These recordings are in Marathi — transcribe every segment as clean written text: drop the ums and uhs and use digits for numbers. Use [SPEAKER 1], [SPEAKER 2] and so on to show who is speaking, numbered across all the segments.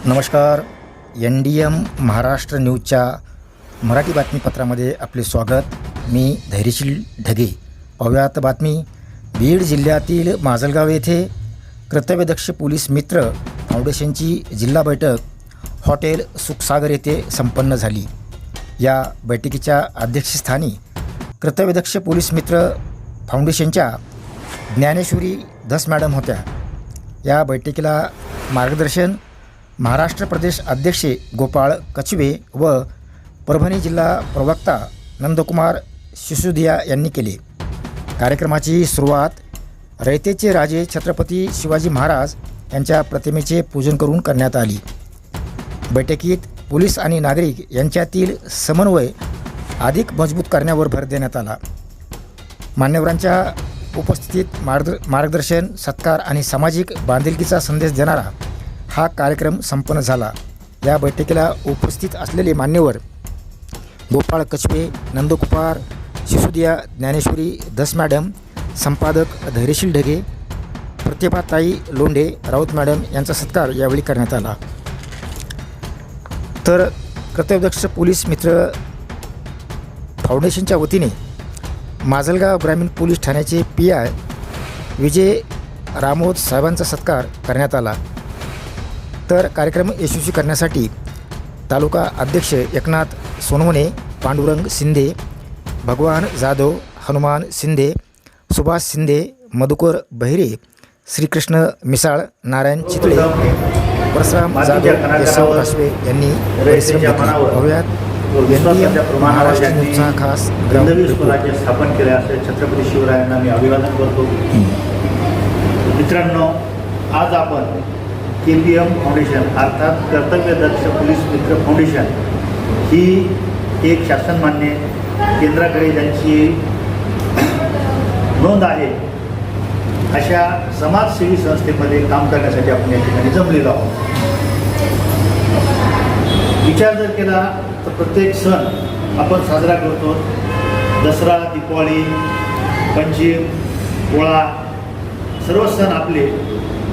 [SPEAKER 1] नमस्कार. NDM महाराष्ट्र न्यूजच्या मराठी बातमीपत्रामध्ये आपले स्वागत. मी धैर्यशील ढगे. पाहुयात बातमी. बीड जिल्ह्यातील माजलगाव येथे कर्तव्यदक्ष पोलीस मित्र फाउंडेशनची जिल्हा बैठक हॉटेल सुखसागर येथे संपन्न झाली. या बैठकीच्या अध्यक्षस्थानी कर्तव्यदक्ष पोलीस मित्र फाउंडेशनच्या ज्ञानेश्वरी धस मॅडम होत्या. या बैठकीला मार्गदर्शन महाराष्ट्र प्रदेश अध्यक्ष गोपाळ कचवे व परभणी जिल्हा प्रवक्ता नंदकुमार सिसोदिया यांनी केले. कार्यक्रमाची सुरुवात रयतेचे राजे छत्रपती शिवाजी महाराज यांच्या प्रतिमेचे पूजन करून करण्यात आली. बैठकीत पोलीस आणि नागरिक यांच्यातील समन्वय अधिक मजबूत करण्यावर भर देण्यात आला. मान्यवरांच्या उपस्थितीत मार्गदर्शन, सत्कार आणि सामाजिक बांधिलकीचा संदेश देणारा हा कार्यक्रम संपन्न झाला. या बैठकीला उपस्थित असलेले मान्यवर गोपाळ कचवे, नंदकुमार सिसोदिया, ज्ञानेश्वरी धस मॅडम, संपादक धैर्यशील ढगे, प्रतिभाताई लोंढे, राऊत मॅडम यांचा सत्कार यावेळी करण्यात आला. तर कर्तव्यदक्ष पोलीस मित्र फाउंडेशनच्या वतीने माजलगाव ग्रामीण पोलीस ठाण्याचे PI विजय रामोद साहेबांचा सत्कार करण्यात आला. तर कार्यक्रम यशस्वी करण्यासाठी तालुका अध्यक्ष एकनाथ सोनवणे, पांडुरंग शिंदे, भगवान जाधव, हनुमान शिंदे, सुभाष शिंदे, मधुकर बहिरे, श्रीकृष्ण मिसाळ, नारायण चितळे, परशुराम जाधव, यशव रासवे यांनी परिश्रम घेतले. पाहुयात महाराष्ट्र न्यूजचा खास
[SPEAKER 2] स्वराज्य स्थापन केले असे छत्रपती शिवरायांना मी अभिवादन करतो. मित्रांनो, आज आपण KPM फाउंडेशन अर्थात कर्तव्यदक्ष पोलीस मित्र फाउंडेशन ही एक शासनमान्य केंद्राकडे ज्यांची नोंद आहे अशा समाजसेवी संस्थेमध्ये काम करण्यासाठी आपण या ठिकाणी जमलेलो आहोत. विचार जर केला तर प्रत्येक सण आपण साजरा करतो. दसरा, दिवाळी, पंचम, पोळा, सर्व सण आपले,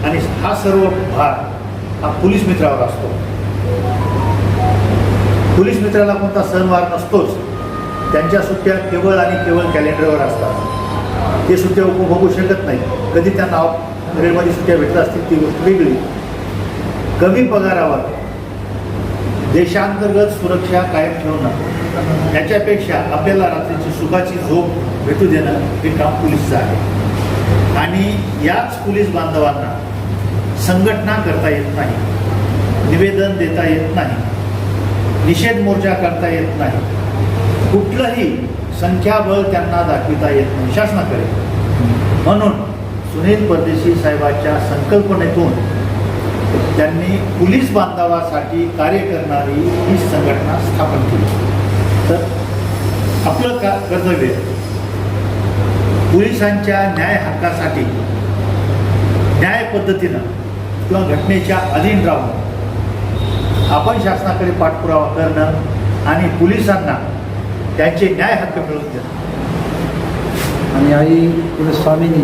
[SPEAKER 2] आणि हा सर्व भार हा पोलीस मित्रावर असतो. पोलीस मित्राला कोणता सणवार नसतोच. त्यांच्या सुट्ट्या केवळ आणि केवळ कॅलेंडरवर असतात. ते सुट्ट्या उपभोगू शकत नाही. कधी त्यांना रेडमध्ये सुट्ट्या भेटत असतील ती गोष्ट वेगळी. कमी पगारावर देशांतर्गत सुरक्षा कायम ठेवणं याच्यापेक्षा आपल्याला रात्रीची सुखाची झोप भेटू देणं हे काम पोलीसचं आहे. आणि याच पोलीस बांधवांना संघटना करता येत नाही, निवेदन देता येत नाही, निषेध मोर्चा करता येत नाही, कुठलंही संख्याबळ त्यांना दाखविता येत नाही शासनाकडे. म्हणून सुनील परदेशी साहेबांच्या संकल्पनेतून त्यांनी पोलीस बांधवासाठी कार्य करणारी ही संघटना स्थापन केली. तर आपलं कर्तव्य पोलिसांच्या न्याय हक्कासाठी न्याय पद्धतीनं किंवा घटनेच्या अधीन राहून आपण शासनाकडे पाठपुरावा करणं आणि पोलिसांना त्यांचे न्याय हक्क मिळवून देणं.
[SPEAKER 3] आणि आई कुलस्वामिनी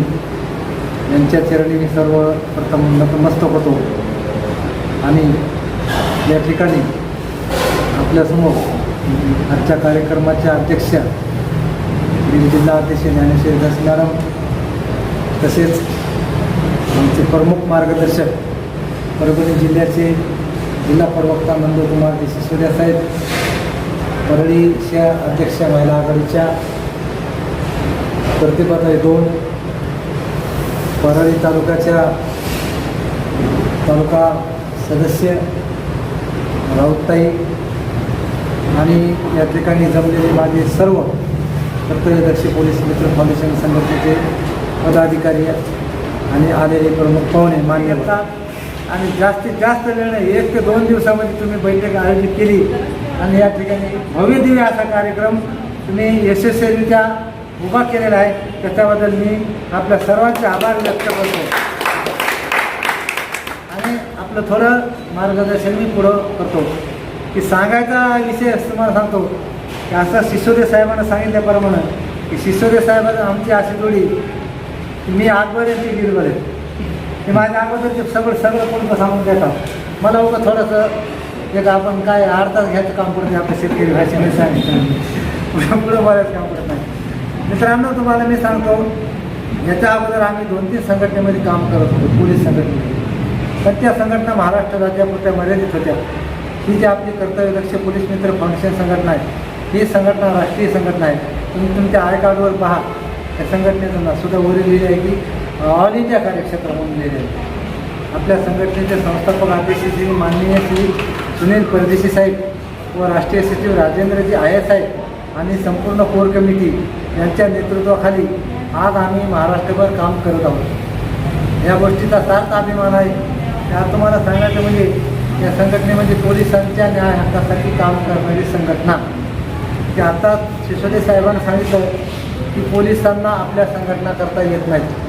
[SPEAKER 3] यांच्या चरणी मी सर्वप्रथम नतमस्तक होतो. आणि या ठिकाणी आपल्यासमोर आजच्या कार्यक्रमाच्या अध्यक्षा जिल्हा अध्यक्ष ज्ञानेश्वरी धस मॅडम, तसेच आमचे प्रमुख मार्गदर्शक परभणी जिल्ह्याचे जिल्हा प्रवक्ता नंदकुमार सिसोदिया साहेब, परळीच्या अध्यक्ष महिला आघाडीच्या प्रतिभाताई दोन, परळी तालुक्याच्या तालुका सदस्य राऊतताई आणि या ठिकाणी जमलेले माझे सर्व कर्तव्यदक्ष पोलीस मित्र फाउंडेशन संघटनेचे पदाधिकारी आणि आलेले प्रमुख पाहुणे मान्यवर. आणि जास्तीत जास्त वेळ 1 ते 2 दिवसामध्ये तुम्ही बैठक आयोजित केली आणि या ठिकाणी भव्य दिव्य असा कार्यक्रम तुम्ही यशस्वीरित्या उभा केलेला आहे. त्याच्याबद्दल मी आपल्या सर्वांचे आभार व्यक्त करतो. आणि आपलं थोडं मार्गदर्शन मी पुढं करतो की सांगायचा विषय तुम्हाला सांगतो की असं सिसोदिया साहेबांना सांगितल्याप्रमाणे की सिसोदिया साहेबांना आमची अशी जोडी की मी आगबर आहे, ते गिरबर आहे. ते माझ्या अगोदर ते सगळं कोणतं सांगून देतात. मला उगा थोडंसं एक आपण काय अर्धा घ्यायचं काम करतो आपल्या शेतकरी भाषेने सांगितलं पुढं बऱ्याच काम करत नाही. मित्रांनो, तुम्हाला मी सांगतो, याच्या अगोदर आम्ही 2-3 संघटनेमध्ये काम करत होतो, पोलीस संघटनेमध्ये. पण त्या संघटना महाराष्ट्र राज्यापुरत्या मर्यादित होत्या. ही जी आपली कर्तव्यदक्ष पोलीस मित्र फाउंडेशन संघटना आहे, ही संघटना राष्ट्रीय संघटना आहे. तुम्ही तुमच्या आय कार्डवर पहा, त्या संघटनेचं नाव सुद्धा वरील लिहिले आहे की ऑल इंडिया कार्यक्षेत्र म्हणून लिहिले आहे. आपल्या संघटनेचे संस्थापक अध्यक्ष श्री माननीय श्री सुनील परदेशी साहेब व राष्ट्रीय सचिव राजेंद्रजी आय साहेब आणि संपूर्ण कोर कमिटी यांच्या नेतृत्वाखाली आज आम्ही महाराष्ट्रभर काम करत आहोत. या गोष्टीचा सार्थ अभिमान आहे. त्या तुम्हाला सांगायचं म्हणजे या संघटनेमध्ये पोलिसांच्या न्याय हक्कासाठी काम करणारी संघटना, की आता सिसोदे साहेबांना सांगितलं की पोलिसांना आपल्या संघटना करता येत नाही.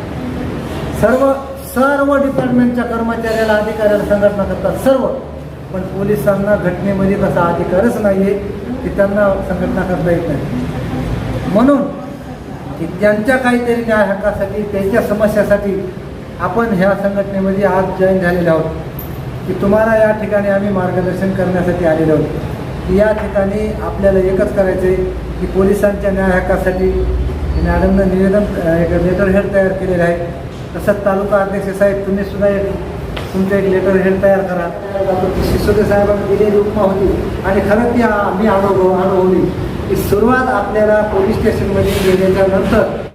[SPEAKER 3] सर्व डिपार्टमेंटच्या कर्मचाऱ्याला अधिकाऱ्याला संघटना करतात सर्व, पण पोलिसांना घटनेमध्ये तसा अधिकारच नाही आहे की त्यांना संघटना करता येत नाही. म्हणून की त्यांच्या काहीतरी न्याय हक्कासाठी, त्यांच्या समस्यासाठी आपण ह्या संघटनेमध्ये आज जॉईन झालेले आहोत. की तुम्हाला या ठिकाणी आम्ही मार्गदर्शन करण्यासाठी आलेलो आहोत की या ठिकाणी आपल्याला एकच करायचं आहे की पोलिसांच्या न्याय हक्कासाठी मॅडमनं निवेदन एक लेटर हेड तयार केलेलं आहे. तसंच तालुका अध्यक्ष साहेब, तुम्ही सुद्धा तुमचं एक लेटर हेड तयार करा. सिसोदे साहेबांनी दिलेली उपमा होती आणि खरंच ती आम्ही अनुभवली की सुरुवात आपल्याला पोलीस स्टेशनमध्ये गेल्याच्या नंतर